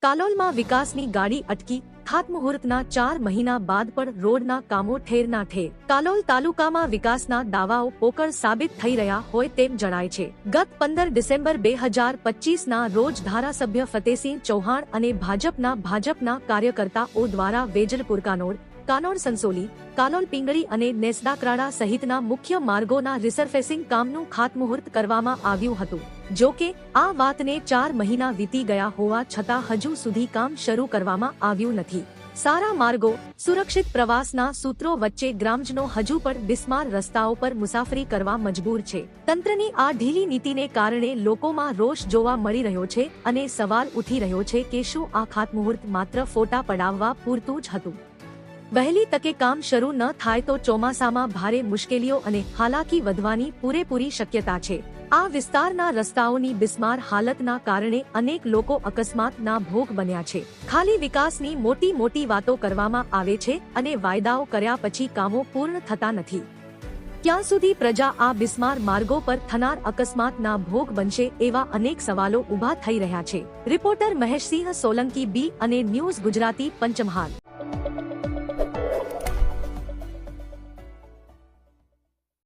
કાલોલમાં વિકાસની ગાડી અટકી, ખાતમુહૂર્તના 4 મહિના બાદ પણ રોડના કામો ઠેરના ઠેર. કાલોલ તાલુકામાં વિકાસના દાવાઓ પોકળ સાબિત થઈ રહ્યા હોય તેમ જણાય છે. ગત 15 ડિસેમ્બર 2025ના રોજ ધારાસભ્ય ફતેસિંહ ચૌહાણ અને ભાજપના કાર્યકર્તાઓ દ્વારા વેજલપુર કાનોડ સંસોલી, કાલોલ પિંગળી અને નેસડાકરાડા સહિતના મુખ્ય માર્ગોના રિસરફેસિંગ કામનું ખાતમુહૂર્ત કરવામાં આવ્યું હતું. જો કે આ વાતને 4 મહિના વીતી ગયા હોવા છતાં હજુ સુધી કામ શરૂ કરવામાં આવ્યું નથી. સારા માર્ગો, સુરક્ષિત પ્રવાસના સૂત્રો વચ્ચે ગ્રામજનો હજુ પણ બિસ્માર રસ્તાઓ પર મુસાફરી કરવા મજબૂર છે. તંત્રની આ ઢીલી નીતિને કારણે લોકોમાં રોષ જોવા મળી રહ્યો છે અને સવાલ ઉઠી રહ્યો છે કે શું આ ખાતમુહૂર્ત માત્ર ફોટા પડાવવા પૂરતું જ હતું? વહેલી તકે કામ શરૂ ન થાય તો ચોમાસામાં ભારે મુશ્કેલીઓ અને હાલાકી વધવાની પૂરેપૂરી શક્યતા છે. આ વિસ્તારના રસ્તાઓની બિસ્માર હાલતના કારણે અનેક લોકો અકસ્માતના ભોગ બન્યા છે. ખાલી વિકાસની મોટી વાતો કરવામાં આવે છે અને વાયદાઓ કર્યા પછી કામો પૂર્ણ થતા નથી. ક્યાં સુધી પ્રજા આ બિસ્માર માર્ગો પર થનાર અકસ્માતના ભોગ બનશે એવા અનેક સવાલો ઊભા થઈ રહ્યા છે. રિપોર્ટર મહેશસિંહ સોલંકી, બી અને ન્યૂઝ ગુજરાતી, પંચમહાલ.